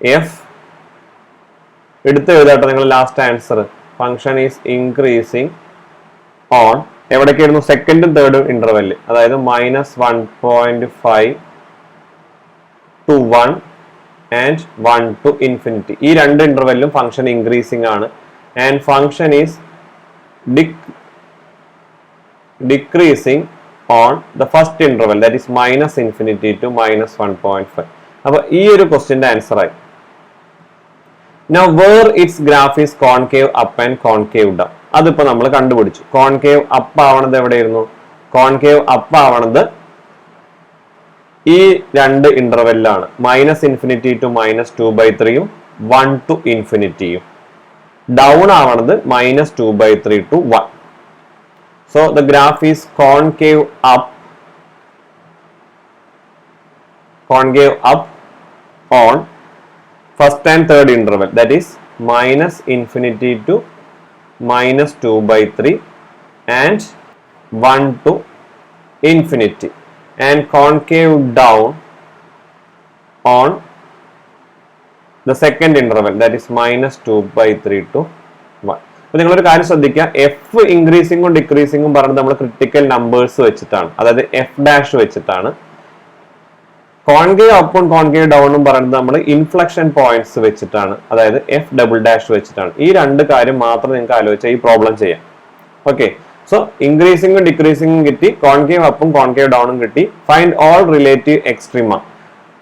F. എടുത്ത് എഴുതാട്ടെ നിങ്ങൾ last answer. Function is increasing on എവിടേക്കായിരുന്നു? സെക്കൻഡും തേർഡും ഇന്റർവെല്ലിൽ, അതായത് -1.5 to 1 and 1 to infinity. ഈ 2 ഇന്റർവെല്ലും ഫംഗ്ഷൻ ഇൻക്രീസിങ് ആണ്. And function is decreasing on the first interval, that is -∞ to -1.5. അപ്പൊ ഈ ഒരു ക്വസ്റ്റ്യന്റെ ആൻസർ ആയി. Now where its graph is concave up and concave down. അതിപ്പോ നമ്മൾ കണ്ടുപിടിച്ചു. കോൺകേവ് അപ്പ് ആവണത് എവിടെയായിരുന്നു? കോൺകേവ് അപ്പ് ആവണത് ഈ 2 ഇന്റർവെല്ലാണ്, -∞ to -2/3 1 to infinity. ഡൗൺ ആവണത് -2/3 to 1. So the graph is concave up on first and third interval, that is -∞ to -2/3 and 1 to infinity, and concave down on the second interval, that is -2/3 to 1. അപ്പൊ നിങ്ങളൊരു കാര്യം ശ്രദ്ധിക്കുക, F ഇൻക്രീസിങ്ങും ഡിക്രീസിങ്ങും പറഞ്ഞത് നമ്മൾ critical numbers വെച്ചിട്ടാണ്, അതായത് F dash വെച്ചിട്ടാണ്. Concave അപ്പും കോൺകേവ് ഡൗണും പറയുന്നത് നമ്മൾ ഇൻഫ്ലക്ഷൻ പോയിന്റ്സ് വെച്ചിട്ടാണ്, അതായത് എഫ് ഡബിൾ ഡാഷ് വെച്ചിട്ടാണ്. ഈ 2 കാര്യം മാത്രം നിങ്ങൾക്ക് ആലോചിച്ചാൽ ഈ പ്രോബ്ലം ചെയ്യാം. ഓക്കെ, സോ ഇൻക്രീസിങ്ങും ഡിക്രീസിങ്ങും കിട്ടി, കോൺകേവ് അപ്പും കോൺകേവ് ഡൗണും കിട്ടി. Find all relative extrema.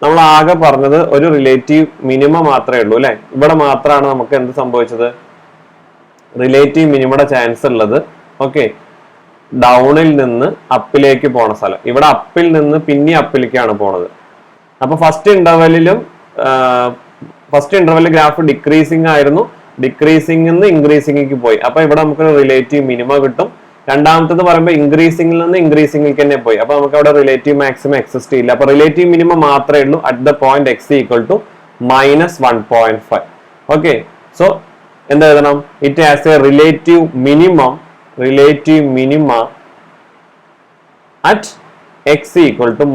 നമ്മൾ ആകെ പറഞ്ഞത് ഒരു റിലേറ്റീവ് മിനിമം മാത്രമേ ഉള്ളൂ അല്ലെ. ഇവിടെ മാത്രമാണ് നമുക്ക് എന്ത് സംഭവിച്ചത്? റിലേറ്റീവ് മിനിമയുടെ ചാൻസ് ഉള്ളത്. ഓക്കെ, ഡൗണിൽ നിന്ന് അപ്പിലേക്ക് പോണ സ്ഥലം, ഇവിടെ അപ്പിൽ നിന്ന് പിന്നെ അപ്പിലേക്കാണ് പോണത്. അപ്പൊ ഫസ്റ്റ് ഇന്റർവെൽ ഗ്രാഫ് ഡിക്രീസിങ് ആയിരുന്നു, ഡിക്രീസിംഗ് നിന്ന് ഇൻക്രീസിംഗിലേക്ക് പോയി. അപ്പൊ ഇവിടെ നമുക്ക് റിലേറ്റീവ് മിനിമം കിട്ടും. രണ്ടാമത്തത് പറയുമ്പോൾ ഇൻക്രീസിംഗിൽ നിന്ന് ഇൻക്രീസിംഗിലേക്ക് തന്നെ പോയി. അപ്പൊ നമുക്ക് അവിടെ റിലേറ്റീവ് മാക്സിമം എക്സിസ്റ്റ് ചെയ്യില്ല. അപ്പൊ റിലേറ്റീവ് മിനിമം മാത്രമേ ഉള്ളൂ at the point x = -1.5. Okay, so എന്താ എഴുതണം? It has A relative minimum at x =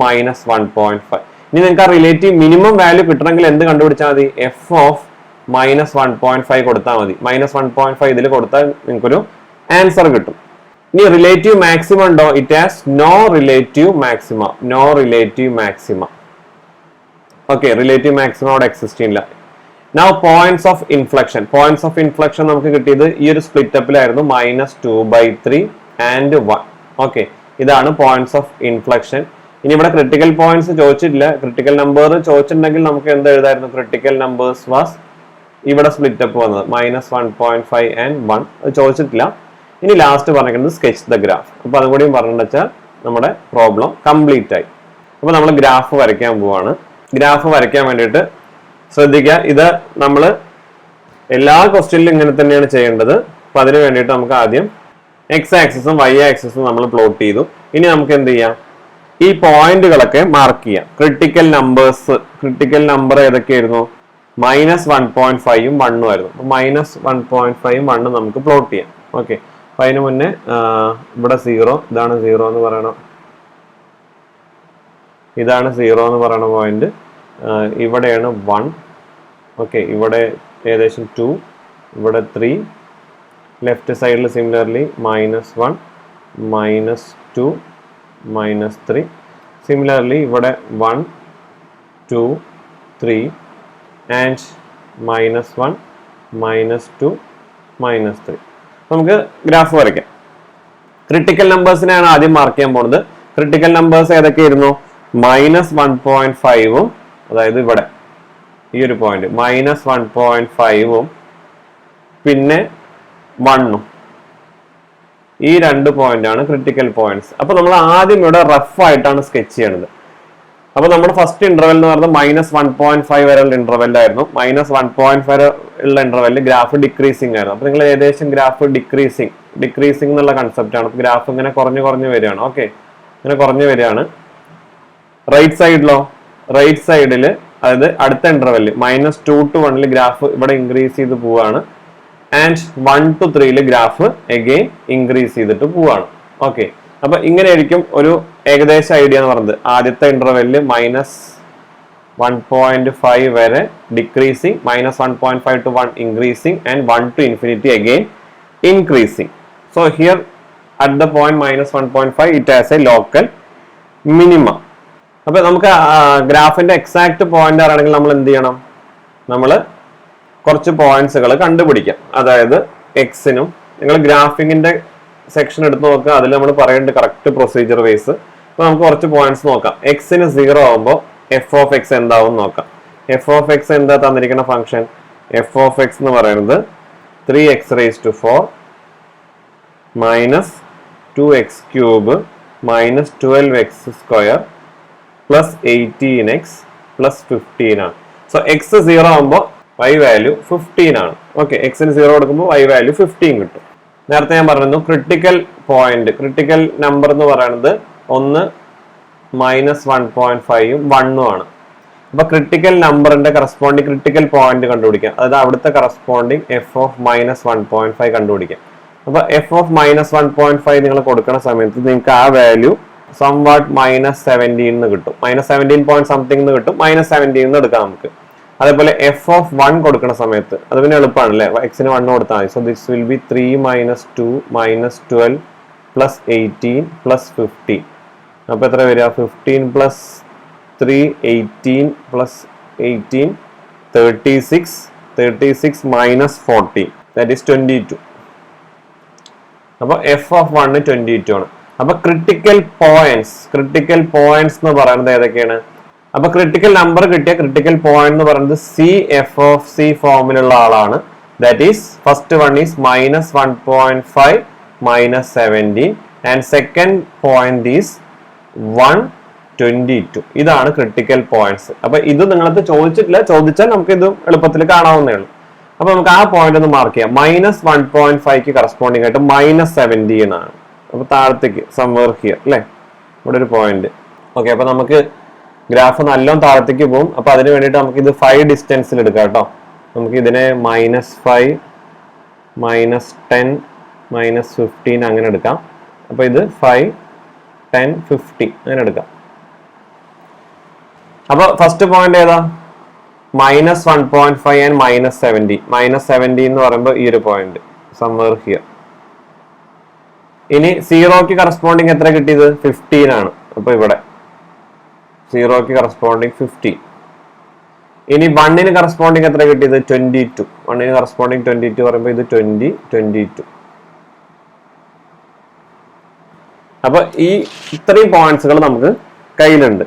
-1.5. ഇനി നിങ്ങൾക്ക് ആ റിലേറ്റീവ് മിനിമം വാല്യൂ കിട്ടണമെങ്കിൽ എന്ത് കണ്ടുപിടിച്ചാൽ മതി? f of -1.5 കൊടുത്താൽ മതി. -1.5 ഇതിൽ കൊടുത്താൽ നിങ്ങൾക്കൊരു ആൻസർ കിട്ടും. ഇനി റിലേറ്റീവ് മാക്സിമം ഉണ്ടോ? It has no relative maxima. Okay, relative maximum അവിടെ എക്സിസ്റ്റ് ചെയ്യില്ല. നൗ പോയിന്റ്സ് ഓഫ് ഇൻഫ്ലക്ഷൻ നമുക്ക് കിട്ടിയത് ഈ ഒരു സ്പ്ലിറ്റ് അപ്പിലായിരുന്നു, -2/3 and 1. ഓക്കെ, ഇതാണ് പോയിന്റ്സ് ഓഫ് ഇൻഫ്ലക്ഷൻ. ഇനി ഇവിടെ ക്രിട്ടിക്കൽ പോയിന്റ്സ് ചോദിച്ചിട്ടില്ല. ക്രിട്ടിക്കൽ നമ്പർ ചോദിച്ചിട്ടുണ്ടെങ്കിൽ നമുക്ക് എന്ത് എഴുതായിരുന്നു? ക്രിട്ടിക്കൽ നമ്പേഴ്സ് വാസ് ഇവിടെ സ്പ്ലിറ്റ് അപ്പ് വന്നത് -1.5 and 1. അത് ചോദിച്ചിട്ടില്ല. ഇനി ലാസ്റ്റ് പറഞ്ഞിരിക്കുന്നത് സ്കെച്ച് ദ ഗ്രാഫ്. അപ്പൊ അതും കൂടിയും പറഞ്ഞു വെച്ചാൽ നമ്മുടെ പ്രോബ്ലം കംപ്ലീറ്റ് ആയി. അപ്പൊ നമ്മൾ ഗ്രാഫ് വരയ്ക്കാൻ പോവാണ്. ഗ്രാഫ് വരയ്ക്കാൻ വേണ്ടിയിട്ട് ശ്രദ്ധിക്കുക, ഇത് നമ്മൾ എല്ലാ ക്വസ്റ്റ്യനിലും ഇങ്ങനെ തന്നെയാണ് ചെയ്യേണ്ടത്. അപ്പൊ അതിന് വേണ്ടിയിട്ട് നമുക്ക് ആദ്യം x ആക്സിസും y ആക്സിസും നമ്മൾ പ്ലോട്ട് ചെയ്തു. ഇനി നമുക്ക് എന്ത് ചെയ്യാം? ഈ പോയിന്റുകളൊക്കെ മാർക്ക് ചെയ്യാം. ക്രിട്ടിക്കൽ നമ്പർ ഏതൊക്കെയായിരുന്നു? -1.5ഉം 1ഉം ആയിരുന്നു. അപ്പൊ -1.5ഉം 1ഉം നമുക്ക് പ്ലോട്ട് ചെയ്യാം. ഓക്കെ, അപ്പൊ അതിന് മുന്നേ ഇവിടെ 0, ഇതാണ് 0 എന്ന് പറയണം, ഇതാണ് 0 എന്ന് പറയുന്ന പോയിന്റ്, ഇവിടെയാണ് 1. ഓക്കെ, ഇവിടെ ഏകദേശം 2, ഇവിടെ 3, ലെഫ്റ്റ് സൈഡിൽ സിമിലർലി -1, -2, -3, സിമിലർലി ഇവിടെ 1, 2, 3 ആൻഡ് -1, -2, -3. നമുക്ക് ഗ്രാഫ് വരയ്ക്കാം. ക്രിട്ടിക്കൽ നമ്പേഴ്സിനെയാണ് ആദ്യം മാർക്ക് ചെയ്യാൻ പോകുന്നത്. Critical numbers ഏതൊക്കെയായിരുന്നു? -1.5ഉം, അതായത് ഇവിടെ ഈ ഒരു പോയിന്റ് -1.5ഉം പിന്നെ 1ഉം, ഈ 2 പോയിന്റാണ് ക്രിട്ടിക്കൽ പോയിന്റ്സ്. അപ്പൊ നമ്മൾ ആദ്യം ഇവിടെ റഫ് ആയിട്ടാണ് സ്കെച്ച് ചെയ്യണത്. അപ്പൊ നമ്മുടെ ഫസ്റ്റ് ഇന്റർവെൽ എന്ന് പറയുന്നത് -1.5 വരെയുള്ള ഇന്റർവെൽ ആയിരുന്നു. -1.5 വരെ ഉള്ള ഇന്റർവെല്ലിൽ ഗ്രാഫ് ഡിക്രീസിങ് ആയിരുന്നു. അപ്പൊ നിങ്ങൾ ഏകദേശം ഗ്രാഫ് ഡിക്രീസിങ് എന്നുള്ള കൺസെപ്റ്റ് ആണ്. ഗ്രാഫ് ഇങ്ങനെ കുറഞ്ഞു വരികയാണ്. ഓക്കെ, ഇങ്ങനെ കുറഞ്ഞു വരികയാണ്. റൈറ്റ് സൈഡിൽ അതായത് അടുത്ത ഇന്റർവെല്ലിൽ -2 to 1 ഗ്രാഫ് ഇവിടെ ഇൻക്രീസ് ചെയ്ത് പോവാണ്. And 1 to 3 graph again increase ചെയ്തിട്ട് പോവാണ്. ഓക്കെ, അപ്പൊ ഇങ്ങനെയായിരിക്കും ഒരു ഏകദേശ ഐഡിയ എന്ന് പറയുന്നത്. ആദ്യത്തെ ഇന്റർവെല്ലിൽ -1.5 വരെ decreasing, -1.5 to 1 increasing and 1 to infinity again increasing. So here at the point -1.5 it has a local minimum. അപ്പൊ നമുക്ക് ഗ്രാഫിന്റെ എക്സാക്ട് പോയിന്റ് ആണെങ്കിൽ നമ്മൾ എന്ത് ചെയ്യണം? നമ്മൾ കുറച്ച് പോയിന്റ്സുകൾ കണ്ടുപിടിക്കാം. അതായത് എക്സിനും, നിങ്ങൾ ഗ്രാഫിങ്ങിന്റെ സെക്ഷൻ എടുത്ത് നോക്കുക, അതിൽ നമ്മൾ പറയേണ്ട കറക്റ്റ് പ്രൊസീജിയർ വൈസ്. അപ്പൊ നമുക്ക് കുറച്ച് പോയിന്റ്സ് നോക്കാം. എക്സിന് 0 ആകുമ്പോൾ എഫ് ഓഫ് എക്സ് എന്താവും നോക്കാം. എഫ് ഓഫ് എക്സ് എന്താ തന്നിരിക്കുന്ന ഫംഗ്ഷൻ? എഫ് ഓഫ് എക്സ് എന്ന് പറയുന്നത് 3x⁴ -2x³ -12x² +18x +15 ആണ്. സോ എക്സ് 0 ആകുമ്പോൾ y വാല്യൂ 15 ആണ്. ഓക്കെ, എക്സിന് 0 കൊടുക്കുമ്പോൾ y വാല്യൂ 15 കിട്ടും. നേരത്തെ ഞാൻ പറഞ്ഞു ക്രിട്ടിക്കൽ നമ്പർ എന്ന് പറയുന്നത് ഒന്ന് -1.5ഉം 1ഉം ആണ്. അപ്പൊ ക്രിട്ടിക്കൽ നമ്പറിന്റെ കറസ്പോണ്ടിങ് ക്രിട്ടിക്കൽ പോയിന്റ് കണ്ടുപിടിക്കാം. അതായത് അവിടുത്തെ കറസ്പോണ്ടിങ് എഫ് ഓഫ് -1.5 കണ്ടുപിടിക്കാം. അപ്പൊ എഫ് ഓഫ് -1.5 നിങ്ങൾ കൊടുക്കുന്ന സമയത്ത് നിങ്ങൾക്ക് ആ വാല്യൂ സംവാട്ട് -17 കിട്ടും. -17 പോയിന്റ് സംതിങ് കിട്ടും. -17 എടുക്കാം നമുക്ക്. അതേപോലെ എഫ് ഓഫ് 1 കൊടുക്കുന്ന സമയത്ത് അത് പിന്നെ എളുപ്പമാണ് അല്ലെ, എക്സിന് 1 കൊടുത്താൽ മതി. So this will B 3 - 2 -12 +18 +15. അപ്പൊ എത്ര വരിക? 15 + 3 18 +18 36 -14 ദാറ്റ് ഈസ് 22. അപ്പൊ എഫ് ഓഫ് 1 22 ആണ്. അപ്പൊ ക്രിട്ടിക്കൽ പോയിന്റ്സ് എന്ന് പറയുന്നത് ഏതൊക്കെയാണ്? അപ്പൊ ക്രിട്ടിക്കൽ നമ്പർ കിട്ടിയ ക്രിട്ടിക്കൽ പോയിന്റ് എന്ന് പറയുന്നത് എഫ് ഓഫ് സി ഫോമിലുള്ള ആളാണ്. That is first one is -1.5 -17 and second point is 122. ഇതാണ് ക്രിട്ടിക്കൽ പോയിന്റ്സ്. അപ്പൊ ഇത് നിങ്ങൾക്ക് ചോദിച്ചിട്ടില്ല, ചോദിച്ചാൽ നമുക്ക് ഇത് എളുപ്പത്തിൽ കാണാവുന്നേ ഉള്ളൂ. അപ്പൊ നമുക്ക് ആ പോയിന്റ് ഒന്ന് മാർക്ക് ചെയ്യാം. -1.5 കറസ്പോണ്ടിങ് ആയിട്ട് -17 ആണ്. അപ്പൊ താഴത്തേക്ക് സംവേർ ഹിയർ അല്ലെ, ഇവിടെ ഒരു പോയിന്റ്. ഓക്കെ, അപ്പൊ നമുക്ക് ഗ്രാഫ് നല്ലോണം താഴത്തേക്ക് പോകും. അപ്പൊ അതിന് വേണ്ടിയിട്ട് നമുക്ക് ഇത് 5 ഡിസ്റ്റൻസിൽ എടുക്കാം കേട്ടോ. നമുക്ക് ഇതിനെ -5 -10 -15 അങ്ങനെ എടുക്കാം. അപ്പൊ ഇത് 5 10 50 അങ്ങനെ എടുക്കാം. അപ്പൊ ഫസ്റ്റ് പോയിന്റ് ഏതാ? -1.5 ആൻഡ് -70. -70 എന്ന് പറയുമ്പോൾ ഈ ഒരു പോയിന്റ് സംവേർ ഹിയർ. ഇനി 0ക്ക് കറസ്പോണ്ടിങ് എത്ര കിട്ടിയത്? 15 ആണ്. അപ്പൊ ഇവിടെ 0ക്ക് കറസ്പോണ്ടിങ് 15. ഇനി 1ന് കറസ്പോണ്ടിങ് എത്ര കിട്ടിയത്? 22. 1ന് കറസ്പോണ്ടിങ് 22 പറയുമ്പോൾ ഇത് 20 22. അപ്പൊ ഈ ഇത്രയും പോയിന്റ്സുകൾ നമുക്ക് കയ്യിലുണ്ട്.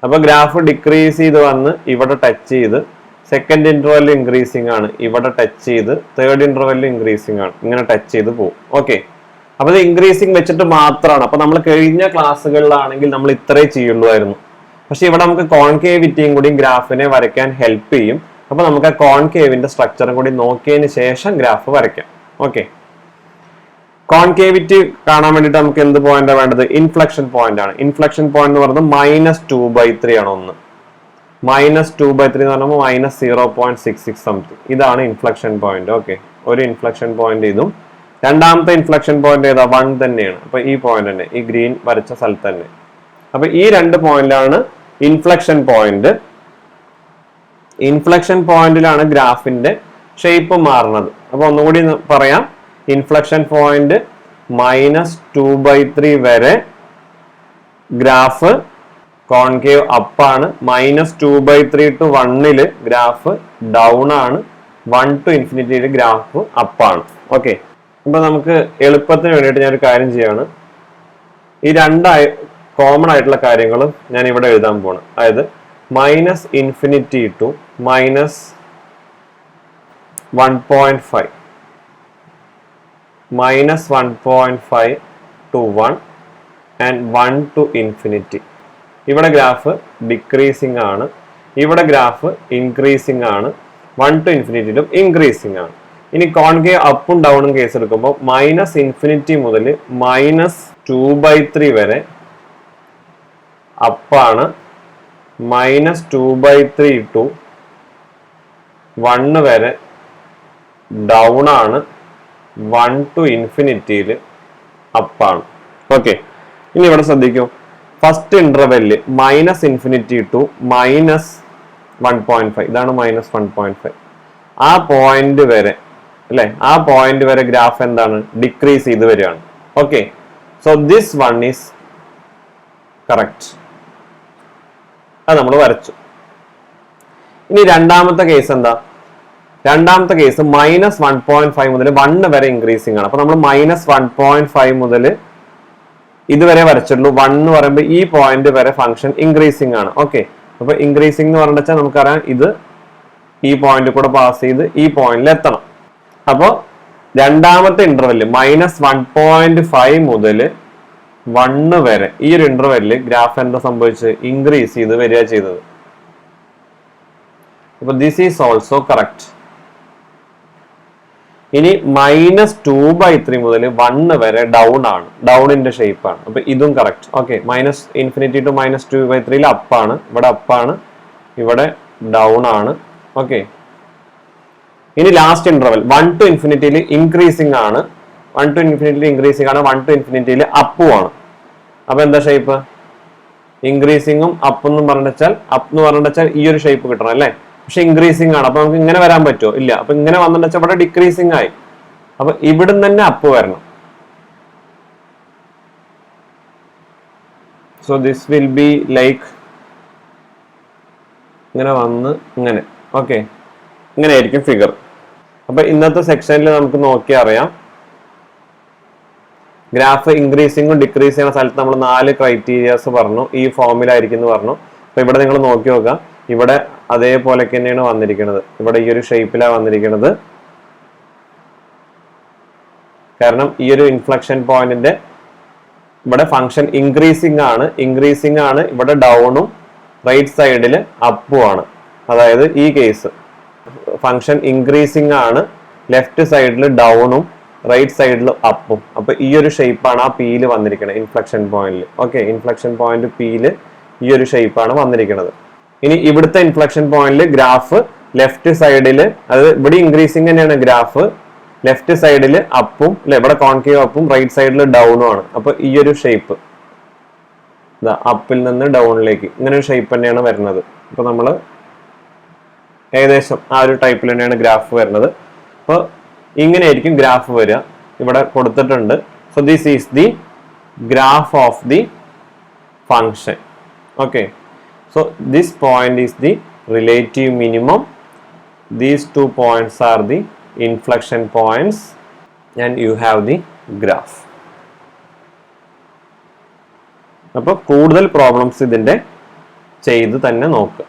അപ്പൊ ഗ്രാഫ് ഡിക്രീസ് ചെയ്ത് വന്ന് ഇവിടെ ടച്ച് ചെയ്ത് സെക്കൻഡ് ഇന്റർവെൽ ഇൻക്രീസിംഗ് ആണ്, ഇവിടെ ടച്ച് ചെയ്ത് തേർഡ് ഇന്റർവെൽ ഇൻക്രീസിംഗ് ആണ്, ഇങ്ങനെ ടച്ച് ചെയ്ത് പോകും. ഓക്കെ, അപ്പൊ ഇത് ഇൻക്രീസിംഗ് വെച്ചിട്ട് മാത്രമാണ്. അപ്പൊ നമ്മൾ കഴിഞ്ഞ ക്ലാസ്സുകളിലാണെങ്കിൽ നമ്മൾ ഇത്രേ ചെയ്യുള്ളൂ. പക്ഷെ ഇവിടെ നമുക്ക് കോൺകേവിറ്റിയും കൂടി ഗ്രാഫിനെ വരയ്ക്കാൻ ഹെൽപ്പ് ചെയ്യും. അപ്പൊ നമുക്ക് ആ കോൺകേവിന്റെ സ്ട്രക്ചറും കൂടി നോക്കിയതിന് ശേഷം ഗ്രാഫ് വരയ്ക്കാം. ഓക്കെ, കോൺകേവിറ്റി കാണാൻ വേണ്ടിയിട്ട് നമുക്ക് എന്ത് പോയിന്റ് വേണ്ടത്? ഇൻഫ്ലക്ഷൻ പോയിന്റ് ആണ്. ഇൻഫ്ലക്ഷൻ പോയിന്റ് എന്ന് പറയുന്നത് -2/3 ആണ്. ഒന്ന് -2/3 എന്ന് പറയുമ്പോൾ -0.66 സംതിങ്. ഇതാണ് ഇൻഫ്ലക്ഷൻ പോയിന്റ്. ഓക്കെ, ഒരു ഇൻഫ്ലക്ഷൻ പോയിന്റ് ഇതും. രണ്ടാമത്തെ ഇൻഫ്ലക്ഷൻ പോയിന്റ് ഏതാ? 1 തന്നെയാണ്. അപ്പൊ ഈ പോയിന്റ് തന്നെ, ഈ ഗ്രീൻ വരച്ച സ്ഥലത്ത് തന്നെ. അപ്പൊ ഈ രണ്ട് പോയിന്റാണ് ഇൻഫ്ലക്ഷൻ പോയിന്റ്. ഇൻഫ്ലക്ഷൻ പോയിന്റിലാണ് ഗ്രാഫിന്റെ ഷേപ്പ് മാറുന്നത്. അപ്പൊ ഒന്നുകൂടി പറയാം, ഇൻഫ്ലക്ഷൻ പോയിന്റ് -2/3 വരെ ഗ്രാഫ് കോൺകേവ് അപ്പ് ആണ്. -2/3 to 1 ഗ്രാഫ് ഡൗൺ ആണ്. 1 to ഇൻഫിനിറ്റിയിൽ ഗ്രാഫ് അപ്പ് ആണ്. ഓക്കെ, അപ്പൊ നമുക്ക് എളുപ്പത്തിന് വേണ്ടിയിട്ട് ഞാൻ ഒരു കാര്യം ചെയ്യാണ്. ഈ രണ്ട് കോമൺ ആയിട്ടുള്ള കാര്യങ്ങൾ ഞാൻ ഇവിടെ എഴുതാൻ പോണ്. അതായത് -∞ to -1.5, -1.5 to 1 and 1 to infinity. ഇവിടെ ഗ്രാഫ് ഡിക്രീസിങ് ആണ്, ഇവിടെ ഗ്രാഫ് ഇൻക്രീസിങ് ആണ്. 1 to ഇൻഫിനിറ്റിയിലും ഇൻക്രീസിങ് ആണ്. ഇനി കോൺകേവ് അപ്പും ഡൗണും കേസ് എടുക്കുമ്പോൾ -∞ മുതൽ -2/3 വരെ അപ്പാണ്. -2/3 to 1 വരെ ഡൗൺ ആണ്. 1 to ഇൻഫിനിറ്റിയിൽ അപ്പാണ്. ഓക്കെ, ഇനി ഇവിടെ ശ്രദ്ധിക്കൂ. ഫസ്റ്റ് ഇന്റർവെല്ല് -∞ to -1.5, ഇതാണ് -1.5. ആ പോയിന്റ് വരെ അല്ലെ, ആ പോയിന്റ് വരെ ഗ്രാഫ് എന്താണ്? ഡിക്രീസ് ചെയ്ത് വരികയാണ്. Okay, so this one is correct. അത് നമ്മൾ വരച്ചു. ഇനി രണ്ടാമത്തെ കേസ് എന്താ? രണ്ടാമത്തെ കേസ് -1.5 മുതൽ 1 വരെ ഇൻക്രീസിംഗ് ആണ്. അപ്പൊ നമ്മൾ -1.5 മുതൽ ഇതുവരെ വരച്ചിട്ടുള്ളൂ. 1 എന്ന് പറയുമ്പോൾ ഈ പോയിന്റ് വരെ ഫംഗ്ഷൻ ഇൻക്രീസിംഗ് ആണ്. ഓക്കെ, അപ്പൊ ഇൻക്രീസിംഗ് എന്ന് പറഞ്ഞാൽ നമുക്കറിയാം ഇത് ഈ പോയിന്റ് കൂടെ പാസ് ചെയ്ത് ഈ പോയിന്റിൽ എത്തണം. അപ്പോ രണ്ടാമത്തെ ഇന്റർവെല്ല് -1.5 മുതൽ 1 വരെ ഈ ഒരു ഇന്റർവെല്ല് ഗ്രാഫ് എന്താ സംഭവിച്ചത്? ഇൻക്രീസ് ചെയ്ത് വരിക ചെയ്തത്. അപ്പൊ ദിസ് ഈസ് ഓൾസോ കറക്റ്റ്. ഇനി -2/3 മുതൽ 1 വരെ ഡൗൺ ആണ്, ഡൗണിന്റെ ഷേപ്പ് ആണ്. അപ്പൊ ഇതും കറക്റ്റ്. ഓക്കെ, -∞ to -2/3 അപ്പാണ്, ഇവിടെ അപ്പാണ്, ഇവിടെ ഡൗൺ ആണ്. ഓക്കെ, ഇനി ലാസ്റ്റ് ഇന്റർവെൽ 1 to ഇൻഫിനിറ്റിയിൽ ഇൻക്രീസിംഗ് ആണ്. 1 to ഇൻഫിനിറ്റിയിൽ ഇൻക്രീസിംഗ് ആണ്, 1 to ഇൻഫിനിറ്റിയിൽ അപ്പും ആണ്. അപ്പൊ എന്താ ഷേപ്പ്? ഇൻക്രീസിംഗും അപ്പ് എന്നും പറഞ്ഞാൽ, അപ്പ് എന്ന് പറഞ്ഞാൽ ഈ ഒരു ഷേപ്പ് കിട്ടണം അല്ലെ? പക്ഷെ ഇൻക്രീസിംഗ് ആണ്. അപ്പൊ നമുക്ക് ഇങ്ങനെ വരാൻ പറ്റുമോ? ഇല്ല. അപ്പൊ ഇങ്ങനെ വന്നിട്ട് ഇവിടെ ഡിക്രീസിംഗ് ആയി. അപ്പൊ ഇവിടുന്ന് തന്നെ അപ്പ് വരണം. So this will be like ഇങ്ങനെ വന്ന് ഇങ്ങനെ. ഓക്കെ, ഇങ്ങനെ ആയിരിക്കും ഫിഗർ. അപ്പൊ ഇന്നത്തെ സെക്ഷനിൽ നമുക്ക് നോക്കിയാൽ അറിയാം, ഗ്രാഫ് ഇൻക്രീസിംഗും ഡിക്രീസ് ചെയ്യുന്ന സ്ഥലത്ത് നമ്മൾ 4 ക്രൈറ്റീരിയാസ് പറഞ്ഞു. ഈ ഫോമിലായിരിക്കും എന്ന് പറഞ്ഞു. അപ്പൊ ഇവിടെ നിങ്ങൾ നോക്കി നോക്കാം, ഇവിടെ അതേപോലെ തന്നെയാണ് വന്നിരിക്കുന്നത്. ഇവിടെ ഈ ഒരു ഷേപ്പിലാണ് വന്നിരിക്കുന്നത്. കാരണം ഈ ഒരു ഇൻഫ്ലക്ഷൻ പോയിന്റിന്റെ ഇവിടെ ഫംഗ്ഷൻ ഇൻക്രീസിംഗ് ആണ്, ഇവിടെ ഡൗണും റൈറ്റ് സൈഡിൽ അപ്പും ആണ്. അതായത് ഈ കേസ് ഫംഗ്ഷൻ ഇൻക്രീസിംഗ് ആണ്, ലെഫ്റ്റ് സൈഡിൽ ഡൗണും റൈറ്റ് സൈഡിൽ അപ്പും. അപ്പൊ ഈ ഒരു ഷേപ്പാണ് ആ പീല് വന്നിരിക്കുന്നത് ഇൻഫ്ലക്ഷൻ പോയിന്റിൽ. ഓക്കെ, ഇൻഫ്ലക്ഷൻ പോയിന്റ് പീല് ഈ ഒരു ഷേപ്പാണ് വന്നിരിക്കുന്നത്. ഇനി ഇവിടുത്തെ ഇൻഫ്ലക്ഷൻ പോയിന്റിൽ ഗ്രാഫ് ലെഫ്റ്റ് സൈഡിൽ, അതായത് ഇവിടെ ഇൻക്രീസിംഗ് തന്നെയാണ് ഗ്രാഫ്, ലെഫ്റ്റ് സൈഡിൽ അപ്പും അല്ലെ, ഇവിടെ കോൺകേവ് അപ്പും റൈറ്റ് സൈഡിൽ ഡൗണും ആണ്. അപ്പൊ ഈ ഒരു ഷേപ്പ് അപ്പിൽ നിന്ന് ഡൗണിലേക്ക് ഇങ്ങനെ ഒരു ഷേപ്പ് തന്നെയാണ് വരുന്നത്. അപ്പൊ നമ്മള് ഏകദേശം ആ ഒരു ടൈപ്പിൽ തന്നെയാണ് ഗ്രാഫ് വരുന്നത്. അപ്പോൾ ഇങ്ങനെയായിരിക്കും ഗ്രാഫ് വരിക. ഇവിടെ കൊടുത്തിട്ടുണ്ട്. So this is the graph of the function. Okay, so this point is the relative minimum. These 2 points are the inflection points and you have the graph. അപ്പോൾ കൂടുതൽ പ്രോബ്ലംസ് ഇതിന്റെ ചെയ്ത് തന്നെ നോക്കുക.